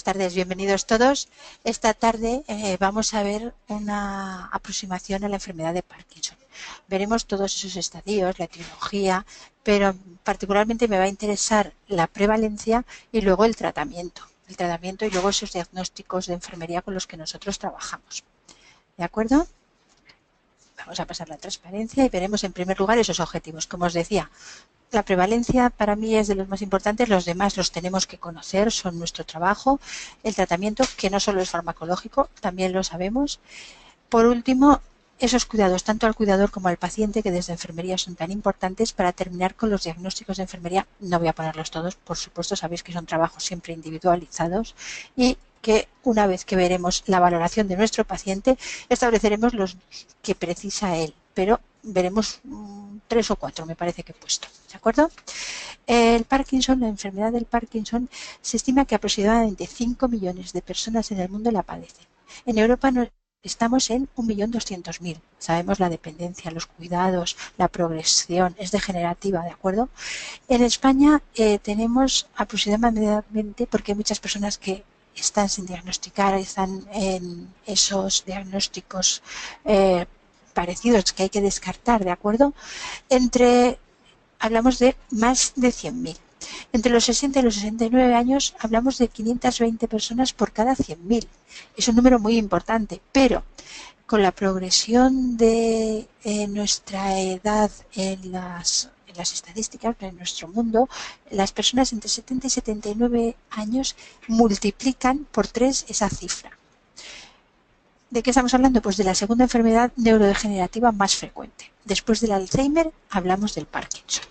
tardes, bienvenidos todos. Esta tarde vamos a ver una aproximación a la enfermedad de Parkinson. Veremos todos esos estadios, la etiología, pero particularmente me va a interesar la prevalencia y luego el tratamiento. Y luego esos diagnósticos de enfermería con los que nosotros trabajamos. ¿De acuerdo? Vamos a pasar la transparencia y veremos en primer lugar esos objetivos. Como os decía, la prevalencia para mí es de los más importantes, los demás los tenemos que conocer, son nuestro trabajo. El tratamiento, que no solo es farmacológico, también lo sabemos. Por último, esos cuidados, tanto al cuidador como al paciente, que desde enfermería son tan importantes para terminar con los diagnósticos de enfermería. No voy a ponerlos todos, por supuesto, sabéis que son trabajos siempre individualizados y que una vez que veremos la valoración de nuestro paciente, estableceremos los que precisa él, pero veremos 3 o 4, me parece que he puesto, ¿de acuerdo? El Parkinson, la enfermedad del Parkinson, se estima que aproximadamente 5 millones de personas en el mundo la padecen. En Europa estamos en 1.200.000. Sabemos la dependencia, los cuidados, la progresión, es degenerativa, ¿de acuerdo? En España tenemos aproximadamente, porque hay muchas personas que están sin diagnosticar, están en esos diagnósticos parecidos que hay que descartar, ¿de acuerdo? Hablamos de más de 100.000. Entre los 60 y los 69 años hablamos de 520 personas por cada 100.000. Es un número muy importante, pero con la progresión de nuestra edad en las estadísticas de nuestro mundo, las personas entre 70 y 79 años multiplican por 3 esa cifra. ¿De qué estamos hablando? Pues de la segunda enfermedad neurodegenerativa más frecuente. Después del Alzheimer hablamos del Parkinson.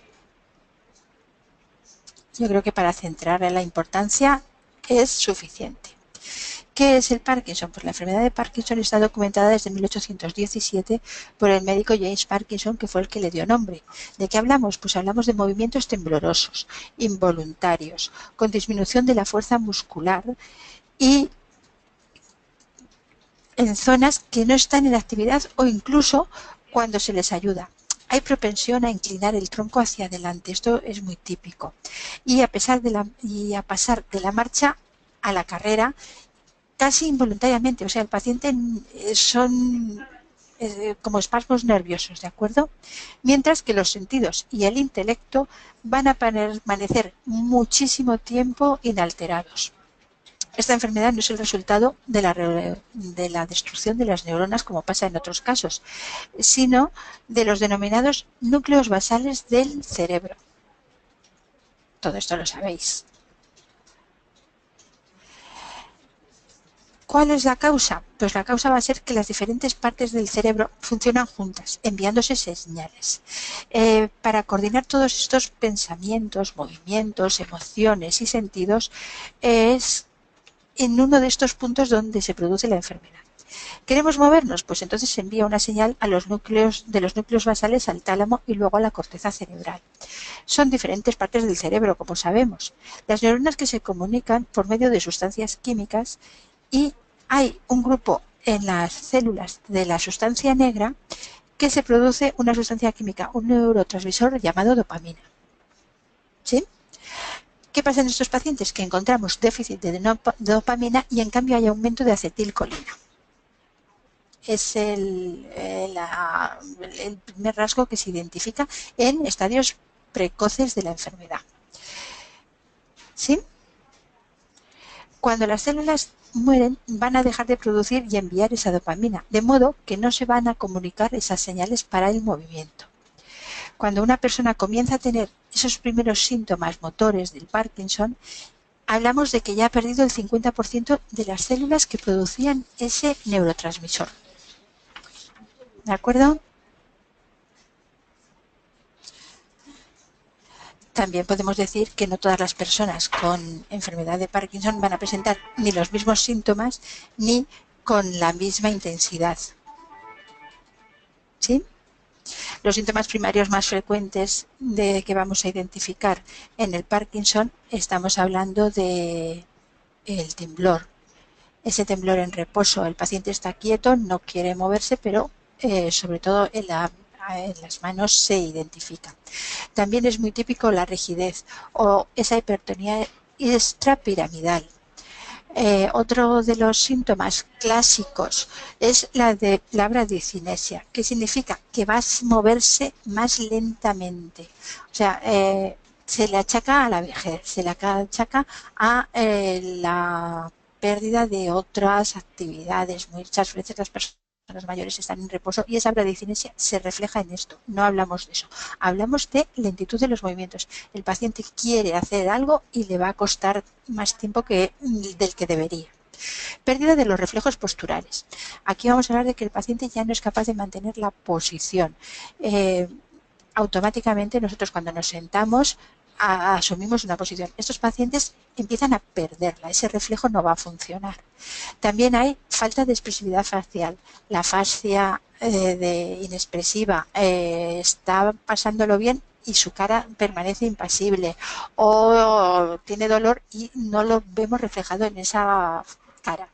Yo creo que para centrar en la importancia es suficiente. ¿Qué es el Parkinson? Pues la enfermedad de Parkinson está documentada desde 1817 por el médico James Parkinson, que fue el que le dio nombre. ¿De qué hablamos? Pues hablamos de movimientos temblorosos, involuntarios, con disminución de la fuerza muscular y en zonas que no están en actividad o incluso cuando se les ayuda. Hay propensión a inclinar el tronco hacia adelante, esto es muy típico. Y a pasar de la marcha a la carrera casi involuntariamente, o sea, el paciente son como espasmos nerviosos, ¿de acuerdo? Mientras que los sentidos y el intelecto van a permanecer muchísimo tiempo inalterados. Esta enfermedad no es el resultado de la destrucción de las neuronas, como pasa en otros casos, sino de los denominados núcleos basales del cerebro. Todo esto lo sabéis. ¿Cuál es la causa? Pues la causa va a ser que las diferentes partes del cerebro funcionan juntas, enviándose señales. Para coordinar todos estos pensamientos, movimientos, emociones y sentidos, es en uno de estos puntos donde se produce la enfermedad. ¿Queremos movernos? Pues entonces se envía una señal a los núcleos basales al tálamo y luego a la corteza cerebral. Son diferentes partes del cerebro, como sabemos. Las neuronas que se comunican por medio de sustancias químicas y hay un grupo en las células de la sustancia negra que se produce una sustancia química, un neurotransmisor llamado dopamina. ¿Sí? ¿Qué pasa en estos pacientes? Que encontramos déficit de dopamina y en cambio hay aumento de acetilcolina. Es el primer rasgo que se identifica en estadios precoces de la enfermedad. ¿Sí? Cuando las células mueren, van a dejar de producir y enviar esa dopamina, de modo que no se van a comunicar esas señales para el movimiento. Cuando una persona comienza a tener esos primeros síntomas motores del Parkinson, hablamos de que ya ha perdido el 50% de las células que producían ese neurotransmisor. ¿De acuerdo? También podemos decir que no todas las personas con enfermedad de Parkinson van a presentar ni los mismos síntomas ni con la misma intensidad. ¿Sí? Los síntomas primarios más frecuentes que vamos a identificar en el Parkinson, estamos hablando de el temblor. Ese temblor en reposo, el paciente está quieto, no quiere moverse, pero sobre todo en las manos se identifica. También es muy típico la rigidez o esa hipertonía extrapiramidal. Otro de los síntomas clásicos es la bradicinesia, que significa que va a moverse más lentamente. O sea, se le achaca a la vejez, se le achaca a la pérdida de otras actividades. Muchas veces las personas mayores están en reposo y esa bradicinesia se refleja en esto. No hablamos de eso. Hablamos de lentitud de los movimientos. El paciente quiere hacer algo y le va a costar más tiempo del que debería. Pérdida de los reflejos posturales. Aquí vamos a hablar de que el paciente ya no es capaz de mantener la posición. Automáticamente nosotros cuando nos sentamos asumimos una posición. Estos pacientes empiezan a perderla, ese reflejo no va a funcionar. También hay falta de expresividad facial. La fascia inexpresiva está pasándolo bien y su cara permanece impasible o tiene dolor y no lo vemos reflejado en esa cara.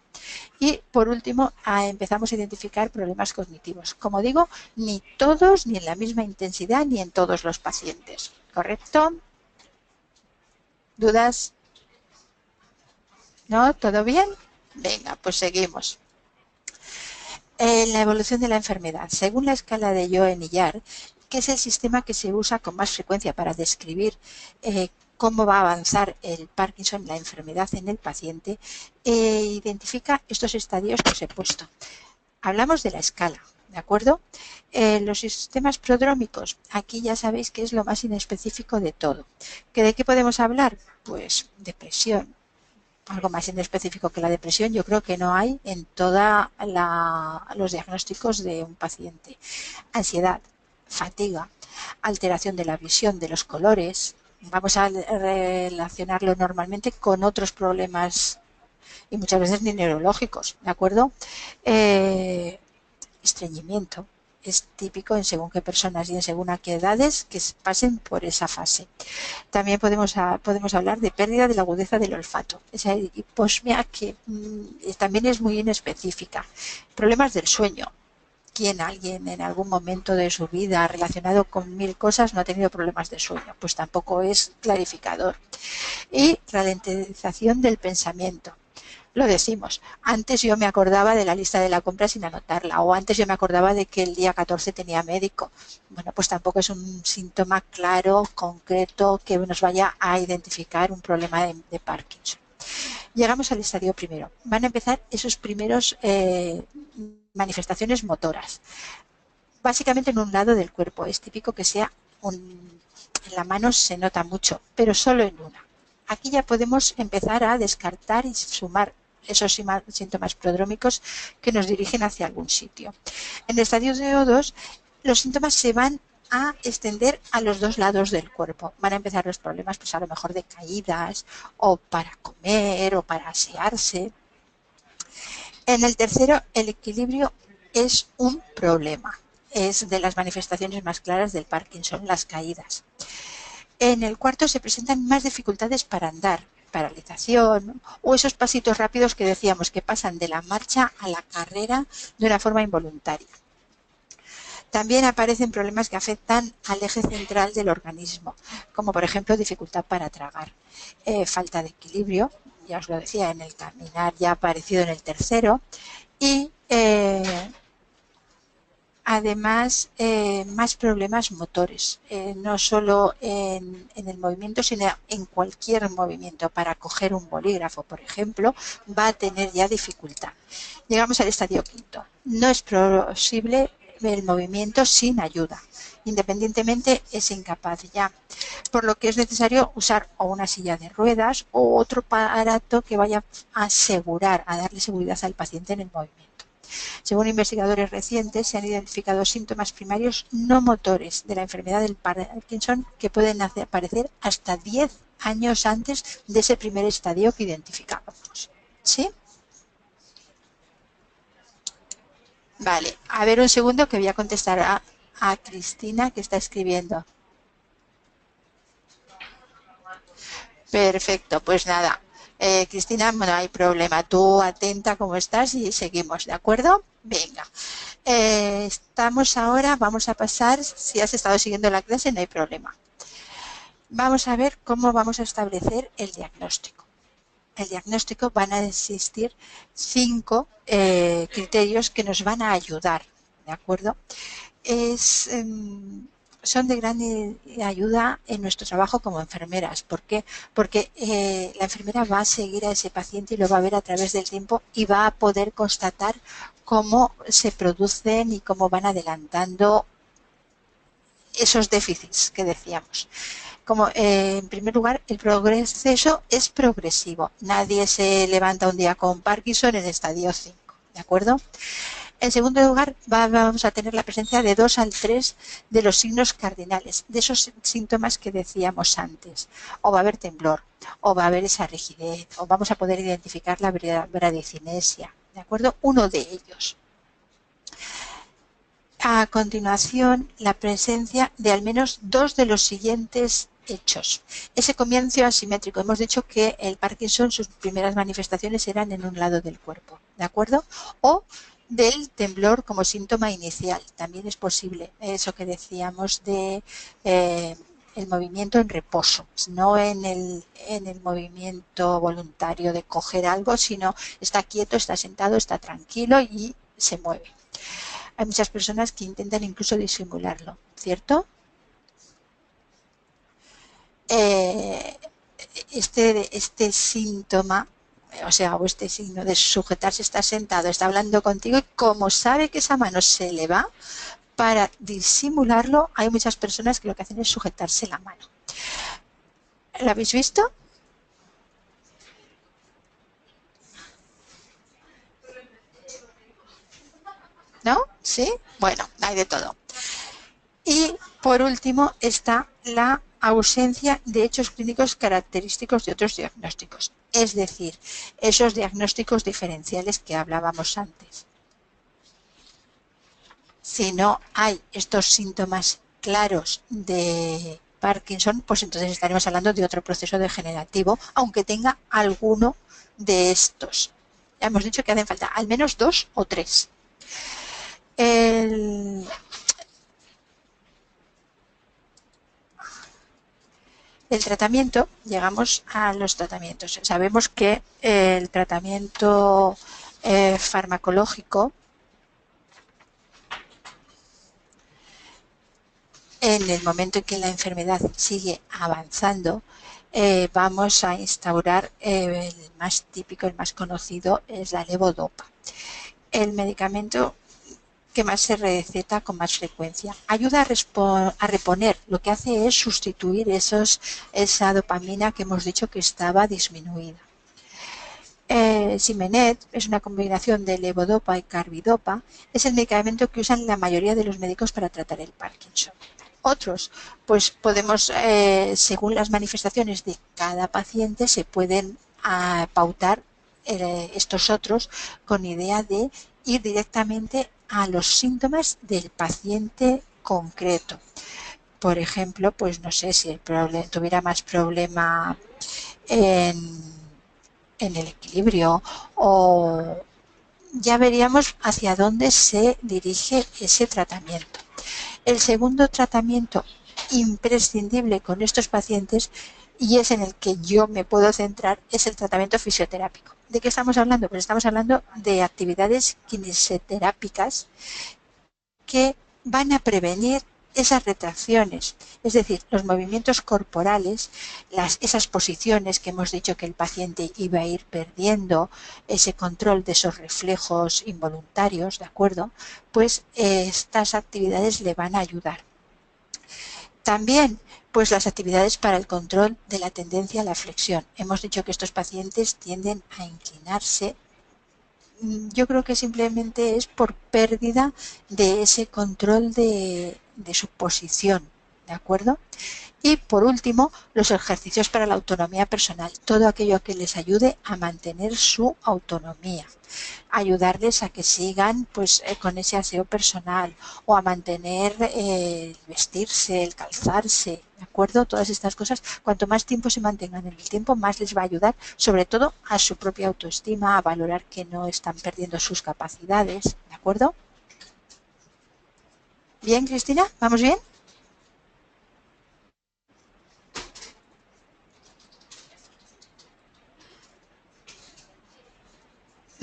Y por último, empezamos a identificar problemas cognitivos. Como digo, ni todos, ni en la misma intensidad, ni en todos los pacientes. ¿Correcto? ¿Dudas? ¿No? ¿Todo bien? Venga, pues seguimos. La evolución de la enfermedad. Según la escala de Yoen-Yar, que es el sistema que se usa con más frecuencia para describir cómo va a avanzar el Parkinson, la enfermedad en el paciente, identifica estos estadios que os he puesto. Hablamos de la escala, ¿de acuerdo? Los sistemas prodrómicos, aquí ya sabéis que es lo más inespecífico de todo. ¿De qué podemos hablar? Pues depresión. Algo más inespecífico que la depresión yo creo que no hay en todos los diagnósticos de un paciente. Ansiedad, fatiga, alteración de la visión, de los colores. Vamos a relacionarlo normalmente con otros problemas y muchas veces ni neurológicos, ¿de acuerdo? Estreñimiento. Es típico en según qué personas y en según a qué edades que pasen por esa fase. También podemos hablar de pérdida de la agudeza del olfato, esa hiposmia que también es muy inespecífica. Problemas del sueño. Alguien en algún momento de su vida relacionado con 1000 cosas no ha tenido problemas de sueño? Pues tampoco es clarificador. Y ralentización del pensamiento. Lo decimos, antes yo me acordaba de la lista de la compra sin anotarla, o antes yo me acordaba de que el día 14 tenía médico. Bueno, pues tampoco es un síntoma claro, concreto, que nos vaya a identificar un problema de Parkinson. Llegamos al estadio primero. Van a empezar esos primeros manifestaciones motoras. Básicamente en un lado del cuerpo. Es típico que sea en la mano se nota mucho, pero solo en una. Aquí ya podemos empezar a descartar y sumar esos síntomas prodrómicos que nos dirigen hacia algún sitio. En el estadio de O2, los síntomas se van a extender a los dos lados del cuerpo. Van a empezar los problemas, pues a lo mejor de caídas, o para comer, o para asearse. En el tercero, el equilibrio es un problema. Es de las manifestaciones más claras del Parkinson, las caídas. En el cuarto se presentan más dificultades para andar, paralización o esos pasitos rápidos que decíamos que pasan de la marcha a la carrera de una forma involuntaria. También aparecen problemas que afectan al eje central del organismo, como por ejemplo dificultad para tragar, falta de equilibrio, ya os lo decía, en el caminar ya ha aparecido en el tercero, y además más problemas motores, no solo en el movimiento, sino en cualquier movimiento. Para coger un bolígrafo, por ejemplo, va a tener ya dificultad. Llegamos al estadio quinto. No es posible el movimiento sin ayuda. Independientemente es incapaz ya, por lo que es necesario usar o una silla de ruedas o otro aparato que vaya a asegurar, a darle seguridad al paciente en el movimiento. Según investigadores recientes, se han identificado síntomas primarios no motores de la enfermedad del Parkinson que pueden aparecer hasta 10 años antes de ese primer estadio que identificábamos. ¿Sí? Vale, a ver un segundo que voy a contestar a Cristina que está escribiendo. Perfecto, pues nada. Cristina, no hay problema. Tú atenta cómo estás y seguimos, ¿de acuerdo? Venga. Estamos ahora, vamos a pasar, si has estado siguiendo la clase no hay problema. Vamos a ver cómo vamos a establecer el diagnóstico. el diagnóstico van a existir 5 criterios que nos van a ayudar, ¿de acuerdo? Es, son de gran ayuda en nuestro trabajo como enfermeras. ¿Por qué? Porque la enfermera va a seguir a ese paciente y lo va a ver a través del tiempo y va a poder constatar cómo se producen y cómo van adelantando esos déficits que decíamos. Como en primer lugar, el progreso es progresivo. Nadie se levanta un día con Parkinson en estadio 5, ¿de acuerdo? En segundo lugar, vamos a tener la presencia de 2 al 3 de los signos cardinales, de esos síntomas que decíamos antes. O va a haber temblor, o va a haber esa rigidez, o vamos a poder identificar la bradicinesia, ¿de acuerdo? Uno de ellos. A continuación, la presencia de al menos 2 de los siguientes hechos. Ese comienzo asimétrico. Hemos dicho que el Parkinson, sus primeras manifestaciones eran en un lado del cuerpo, ¿de acuerdo? O del temblor como síntoma inicial. También es posible eso que decíamos de el movimiento en reposo, no en el movimiento voluntario de coger algo, sino está quieto, está sentado, está tranquilo y se mueve. Hay muchas personas que intentan incluso disimularlo, ¿cierto? Este síntoma, o sea, o este signo de sujetarse, está sentado, está hablando contigo y como sabe que esa mano se le va, para disimularlo, hay muchas personas que lo que hacen es sujetarse la mano. ¿Lo habéis visto? ¿No? ¿Sí? Bueno, hay de todo. Y por último está la ausencia de hechos clínicos característicos de otros diagnósticos, es decir, esos diagnósticos diferenciales que hablábamos antes. Si no hay estos síntomas claros de Parkinson, pues entonces estaremos hablando de otro proceso degenerativo, aunque tenga alguno de estos. Ya hemos dicho que hacen falta al menos 2 o 3. El tratamiento, llegamos a los tratamientos. Sabemos que el tratamiento farmacológico, en el momento en que la enfermedad sigue avanzando, vamos a instaurar el más típico, el más conocido, es la levodopa. El medicamento que más se receta con más frecuencia. Ayuda a reponer, lo que hace es sustituir esa dopamina que hemos dicho que estaba disminuida. Simenet es una combinación de levodopa y carbidopa. Es el medicamento que usan la mayoría de los médicos para tratar el Parkinson. Otros, pues podemos, según las manifestaciones de cada paciente, se pueden pautar estos otros con idea de ir directamente a los síntomas del paciente concreto. Por ejemplo, pues no sé si tuviera más problema en el equilibrio, o ya veríamos hacia dónde se dirige ese tratamiento. El segundo tratamiento imprescindible con estos pacientes, y es en el que yo me puedo centrar, es el tratamiento fisioterápico. ¿De qué estamos hablando? Pues estamos hablando de actividades kinesioterápicas que van a prevenir esas retracciones, es decir, los movimientos corporales, esas posiciones que hemos dicho que el paciente iba a ir perdiendo, ese control de esos reflejos involuntarios, ¿de acuerdo? Pues estas actividades le van a ayudar. También, pues las actividades para el control de la tendencia a la flexión. Hemos dicho que estos pacientes tienden a inclinarse. Yo creo que simplemente es por pérdida de ese control de su posición, ¿de acuerdo? Y por último, los ejercicios para la autonomía personal, todo aquello que les ayude a mantener su autonomía, ayudarles a que sigan pues con ese aseo personal o a mantener el vestirse, el calzarse, ¿de acuerdo? Todas estas cosas, cuanto más tiempo se mantengan en el tiempo, más les va a ayudar, sobre todo a su propia autoestima, a valorar que no están perdiendo sus capacidades, ¿de acuerdo? Bien, Cristina, ¿vamos bien?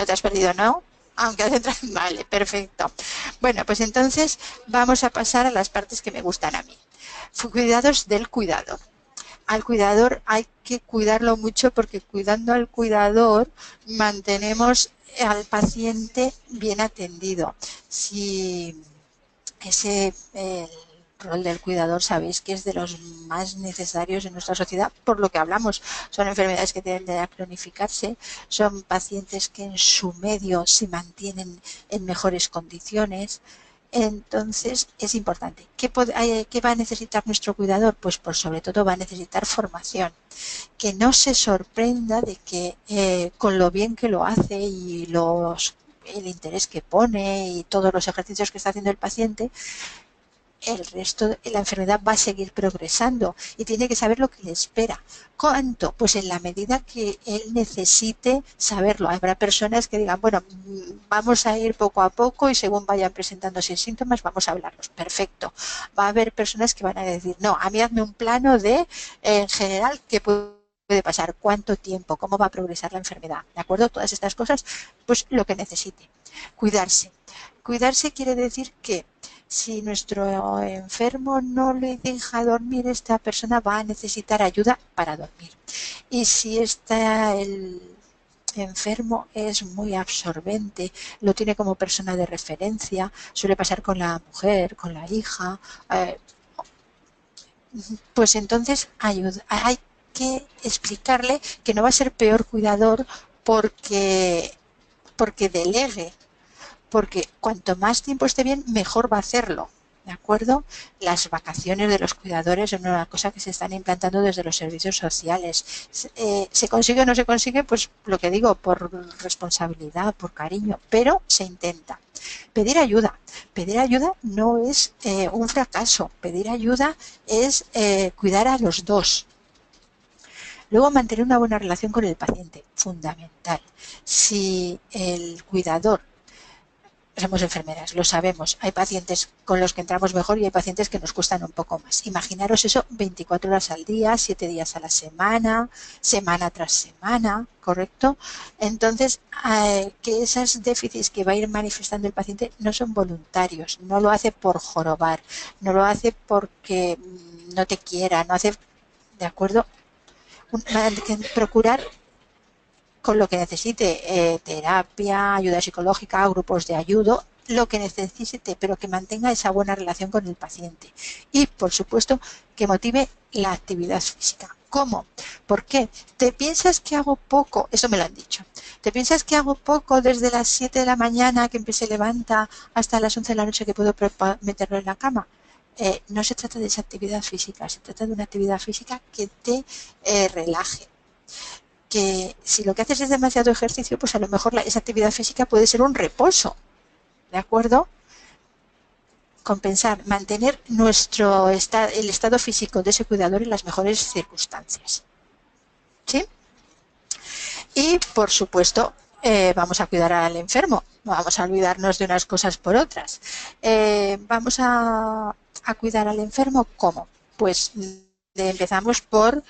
No te has perdido, ¿no? Aunque has entrado. Vale, perfecto. Bueno, pues entonces vamos a pasar a las partes que me gustan a mí. Cuidados del cuidador. Al cuidador hay que cuidarlo mucho porque cuidando al cuidador mantenemos al paciente bien atendido. Si ese el rol del cuidador sabéis que es de los más necesarios en nuestra sociedad, por lo que hablamos. Son enfermedades que tienden a cronificarse, son pacientes que en su medio se mantienen en mejores condiciones. Entonces es importante. ¿Qué va a necesitar nuestro cuidador? Pues por sobre todo va a necesitar formación. Que no se sorprenda de que con lo bien que lo hace y el interés que pone y todos los ejercicios que está haciendo el paciente, el resto de la enfermedad va a seguir progresando y tiene que saber lo que le espera. ¿Cuánto? Pues en la medida que él necesite saberlo. Habrá personas que digan, bueno, vamos a ir poco a poco y según vayan presentándose síntomas vamos a hablarlos. Perfecto. Va a haber personas que van a decir, no, a mí hazme un plano de, en general, qué puede pasar, cuánto tiempo, cómo va a progresar la enfermedad. ¿De acuerdo? Todas estas cosas, pues lo que necesite. Cuidarse. Cuidarse quiere decir que si nuestro enfermo no le deja dormir, esta persona va a necesitar ayuda para dormir. Y si el enfermo es muy absorbente, lo tiene como persona de referencia, suele pasar con la mujer, con la hija, pues entonces hay que explicarle que no va a ser peor cuidador porque delegue, porque cuanto más tiempo esté bien, mejor va a hacerlo. ¿De acuerdo? Las vacaciones de los cuidadores son una cosa que se están implantando desde los servicios sociales. ¿Se consigue o no se consigue? Pues lo que digo, por responsabilidad, por cariño, pero se intenta. Pedir ayuda. Pedir ayuda no es un fracaso. Pedir ayuda es cuidar a los dos. Luego, mantener una buena relación con el paciente, fundamental. Si el cuidador, somos enfermeras, lo sabemos, hay pacientes con los que entramos mejor y hay pacientes que nos cuestan un poco más. Imaginaros eso 24 horas al día, 7 días a la semana, semana tras semana, ¿correcto? Entonces, que esos déficits que va a ir manifestando el paciente no son voluntarios, no lo hace por jorobar, no lo hace porque no te quiera, no hace, ¿de acuerdo? Procurar con lo que necesite, terapia, ayuda psicológica, grupos de ayuda, lo que necesite, pero que mantenga esa buena relación con el paciente. Y, por supuesto, que motive la actividad física. ¿Cómo? ¿Por qué? ¿Te piensas que hago poco? Eso me lo han dicho. ¿Te piensas que hago poco desde las 7 de la mañana que se levanta hasta las 11 de la noche que puedo meterlo en la cama? No se trata de esa actividad física, se trata de una actividad física que te relaje. Que si lo que haces es demasiado ejercicio, pues a lo mejor esa actividad física puede ser un reposo, ¿de acuerdo? Compensar, mantener el estado físico de ese cuidador en las mejores circunstancias. ¿Sí? Y, por supuesto, vamos a cuidar al enfermo, no vamos a olvidarnos de unas cosas por otras. Vamos a cuidar al enfermo, ¿cómo? Pues empezamos por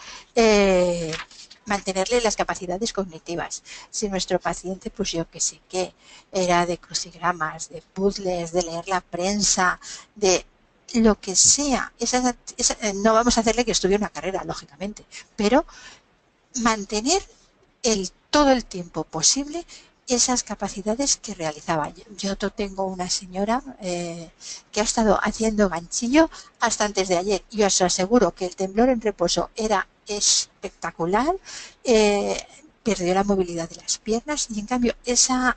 mantenerle las capacidades cognitivas. Si nuestro paciente, pues yo que sé qué, era de crucigramas, de puzzles, de leer la prensa, de lo que sea, no vamos a hacerle que estudie una carrera, lógicamente, pero mantener todo el tiempo posible esas capacidades que realizaba. Yo tengo una señora que ha estado haciendo ganchillo hasta antes de ayer y os aseguro que el temblor en reposo era espectacular, perdió la movilidad de las piernas y en cambio esa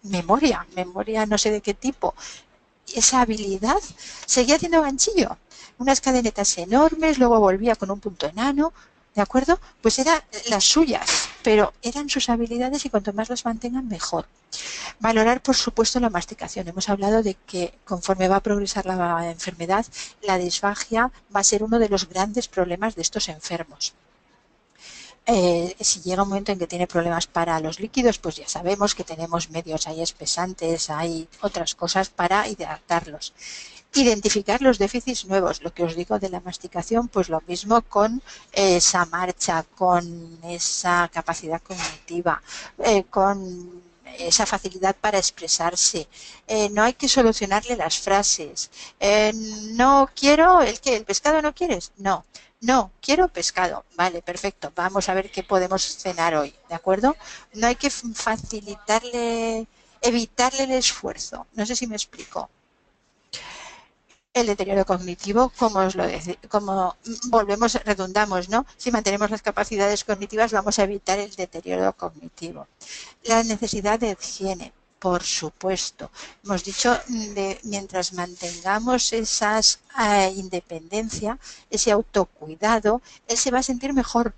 memoria no sé de qué tipo, esa habilidad, seguía haciendo ganchillo, unas cadenetas enormes, luego volvía con un punto enano, ¿de acuerdo? Pues eran las suyas, pero eran sus habilidades y cuanto más las mantengan, mejor. Valorar, por supuesto, la masticación. Hemos hablado de que conforme va a progresar la enfermedad, la disfagia va a ser uno de los grandes problemas de estos enfermos. Si llega un momento en que tiene problemas para los líquidos, pues ya sabemos que tenemos medios, hay espesantes, hay otras cosas para hidratarlos. Identificar los déficits nuevos, lo que os digo de la masticación, pues lo mismo con esa marcha, con esa capacidad cognitiva, con esa facilidad para expresarse. No hay que solucionarle las frases. No quiero, ¿el pescado no quieres? No. No, quiero pescado. Vale, perfecto. Vamos a ver qué podemos cenar hoy, ¿de acuerdo? No hay que facilitarle, evitarle el esfuerzo. No sé si me explico. El deterioro cognitivo, como os lo como volvemos, redundamos, ¿no? Si mantenemos las capacidades cognitivas, vamos a evitar el deterioro cognitivo. La necesidad de higiene, por supuesto. Hemos dicho, mientras mantengamos esa independencia, ese autocuidado, él se va a sentir mejor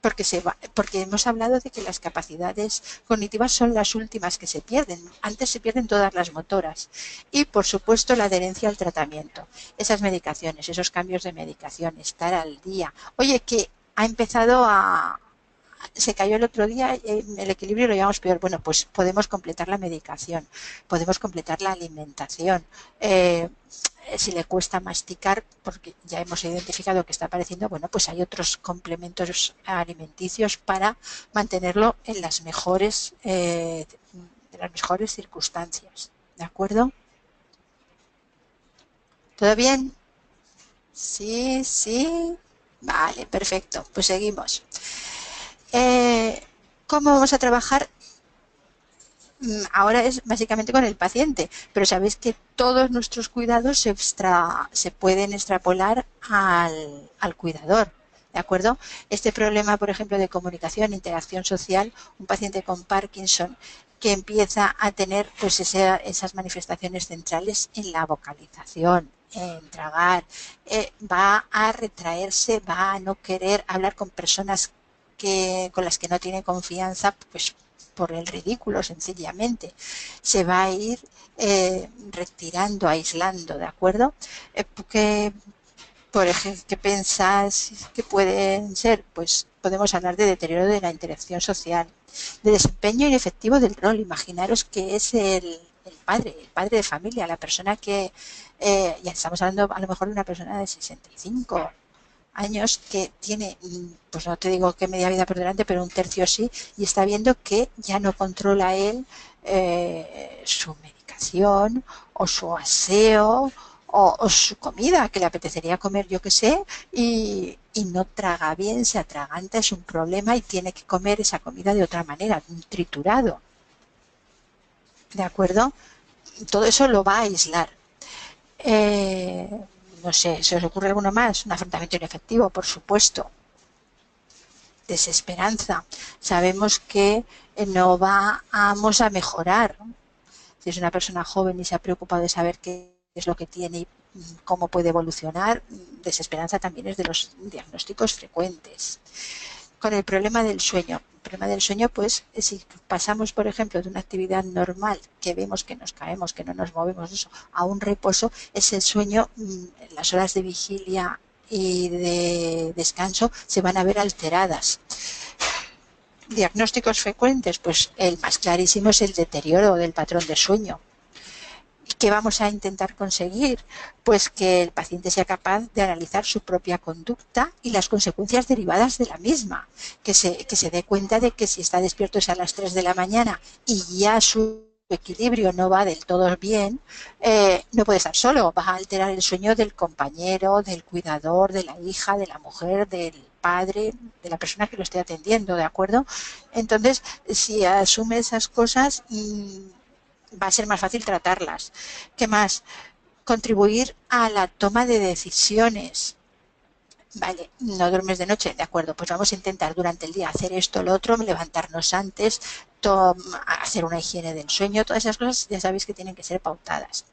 porque hemos hablado de que las capacidades cognitivas son las últimas que se pierden. Antes se pierden todas las motoras. Y, por supuesto, la adherencia al tratamiento. Esas medicaciones, esos cambios de medicación, estar al día. Oye, que ha empezado se cayó el otro día, el equilibrio lo llevamos peor. Bueno, pues podemos completar la medicación, podemos completar la alimentación. Si le cuesta masticar, porque ya hemos identificado que está apareciendo, bueno, pues hay otros complementos alimenticios para mantenerlo en las mejores circunstancias. ¿De acuerdo? ¿Todo bien? Sí, sí. Vale, perfecto. Pues seguimos. ¿Cómo vamos a trabajar? Ahora es básicamente con el paciente, pero sabéis que todos nuestros cuidados se pueden extrapolar al cuidador. ¿De acuerdo? Este problema, por ejemplo, de comunicación, interacción social, un paciente con Parkinson que empieza a tener pues esas manifestaciones centrales en la vocalización, en tragar, va a retraerse, va a no querer hablar con personas con las que no tiene confianza, pues por el ridículo, sencillamente. Se va a ir retirando, aislando, ¿de acuerdo? Por ejemplo, ¿qué pensás que pueden ser? Pues podemos hablar de deterioro de la interacción social, de desempeño inefectivo del rol. Imaginaros que es el padre de familia, la persona que, ya estamos hablando a lo mejor de una persona de 65 años que tiene, pues no te digo que media vida por delante, pero un tercio sí, y está viendo que ya no controla él su medicación o su aseo o su comida, que le apetecería comer, yo que sé, y no traga bien, se atraganta, es un problema y tiene que comer esa comida de otra manera, un triturado. ¿De acuerdo? Todo eso lo va a aislar. Eh, no sé, ¿se os ocurre alguno más? Un afrontamiento inefectivo, por supuesto. Desesperanza. Sabemos que no vamos a mejorar. Si es una persona joven y se ha preocupado de saber qué es lo que tiene y cómo puede evolucionar, desesperanza también es de los diagnósticos frecuentes. Con el problema del sueño. El problema del sueño, pues, si pasamos, por ejemplo, de una actividad normal que vemos que nos caemos, que no nos movemos, eso, a un reposo, ese sueño, las horas de vigilia y de descanso se van a ver alteradas. Diagnósticos frecuentes, pues el más clarísimo es el deterioro del patrón de sueño. ¿Qué vamos a intentar conseguir? Pues que el paciente sea capaz de analizar su propia conducta y las consecuencias derivadas de la misma, que se dé cuenta de que si está despierto es a las 3 de la mañana y ya su equilibrio no va del todo bien, no puede estar solo, va a alterar el sueño del compañero, del cuidador, de la hija, de la mujer, del padre, de la persona que lo esté atendiendo, ¿de acuerdo? Entonces, si asume esas cosas, va a ser más fácil tratarlas. ¿Qué más? Contribuir a la toma de decisiones. Vale, no duermes de noche, de acuerdo, pues vamos a intentar durante el día hacer esto, lo otro, levantarnos antes, hacer una higiene del sueño, todas esas cosas ya sabéis que tienen que ser pautadas.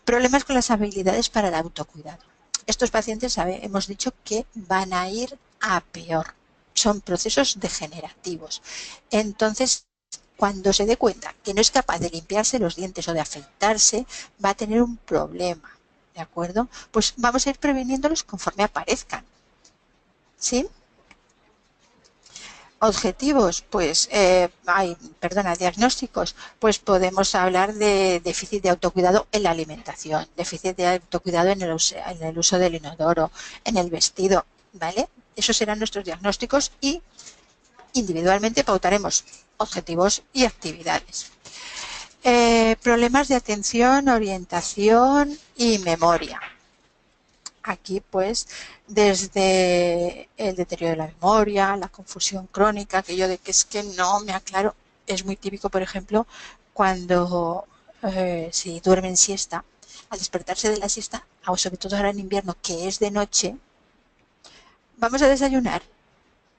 Problemas con las habilidades para el autocuidado. Estos pacientes hemos dicho que van a ir a peor. Son procesos degenerativos. Entonces, cuando se dé cuenta que no es capaz de limpiarse los dientes o de afeitarse, va a tener un problema. ¿De acuerdo? Pues vamos a ir previniéndolos conforme aparezcan. ¿Sí? Objetivos, pues, perdona, diagnósticos, pues podemos hablar de déficit de autocuidado en la alimentación, déficit de autocuidado en el uso del inodoro, en el vestido, ¿vale? Esos serán nuestros diagnósticos y individualmente pautaremos objetivos y actividades. Problemas de atención, orientación y memoria. Aquí, pues, desde el deterioro de la memoria, la confusión crónica, aquello de que es que no me aclaro, es muy típico, por ejemplo, cuando si duermen siesta, al despertarse de la siesta, o sobre todo ahora en invierno, que es de noche, vamos a desayunar.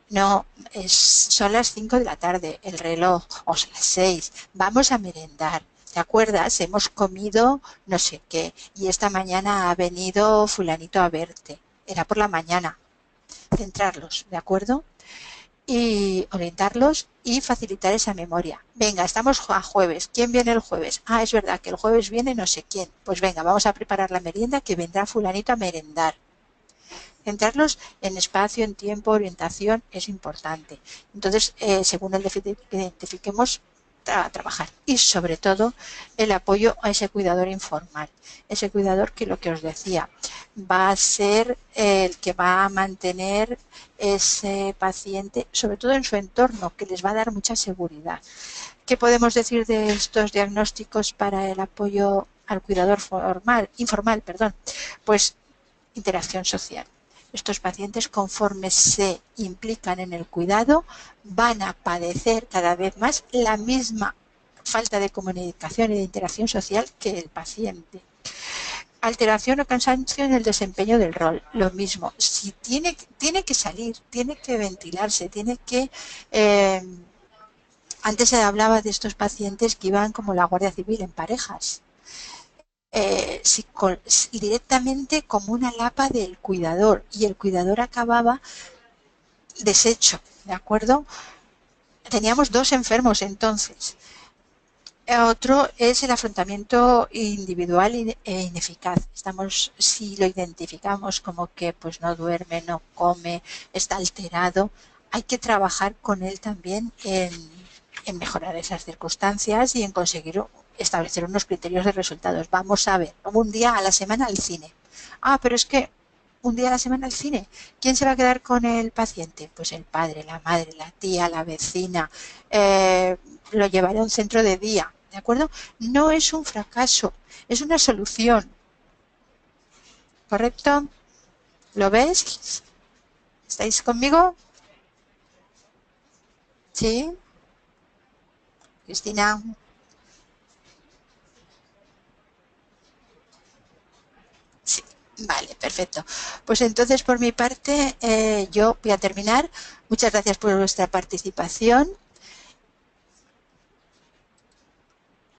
No, son las 5 de la tarde, el reloj, o son las 6. Vamos a merendar. ¿Te acuerdas? Hemos comido no sé qué y esta mañana ha venido fulanito a verte. Era por la mañana. Centrarlos, ¿de acuerdo? Y orientarlos y facilitar esa memoria. Venga, estamos a jueves. ¿Quién viene el jueves? Ah, es verdad que el jueves viene no sé quién. Pues venga, vamos a preparar la merienda que vendrá fulanito a merendar. Centrarlos en espacio, en tiempo, orientación es importante. Entonces, según el déficit que identifiquemos, trabajar. Y sobre todo, el apoyo a ese cuidador informal. Ese cuidador que lo que os decía, va a ser el que va a mantener ese paciente, sobre todo en su entorno, que les va a dar mucha seguridad. ¿Qué podemos decir de estos diagnósticos para el apoyo al cuidador informal? Pues interacción social. Estos pacientes, conforme se implican en el cuidado, van a padecer cada vez más la misma falta de comunicación y de interacción social que el paciente. Alteración o cansancio en el desempeño del rol, lo mismo. Si tiene que salir, tiene que ventilarse, tiene que... antes se hablaba de estos pacientes que iban como la Guardia Civil en parejas. Y directamente como una lapa del cuidador, y el cuidador acababa deshecho, ¿de acuerdo? Teníamos dos enfermos entonces. Otro es el afrontamiento individual e ineficaz. Si lo identificamos como que pues no duerme, no come, está alterado, hay que trabajar con él también en mejorar esas circunstancias y en conseguir establecer unos criterios de resultados. Vamos a ver, un día a la semana al cine. Ah, pero es que un día a la semana al cine. ¿Quién se va a quedar con el paciente? Pues el padre, la madre, la tía, la vecina. Lo llevaré a un centro de día. ¿De acuerdo? No es un fracaso, es una solución. ¿Correcto? ¿Lo ves? ¿Estáis conmigo? ¿Sí? Cristina. Sí. Vale, perfecto. Pues entonces por mi parte yo voy a terminar. Muchas gracias por vuestra participación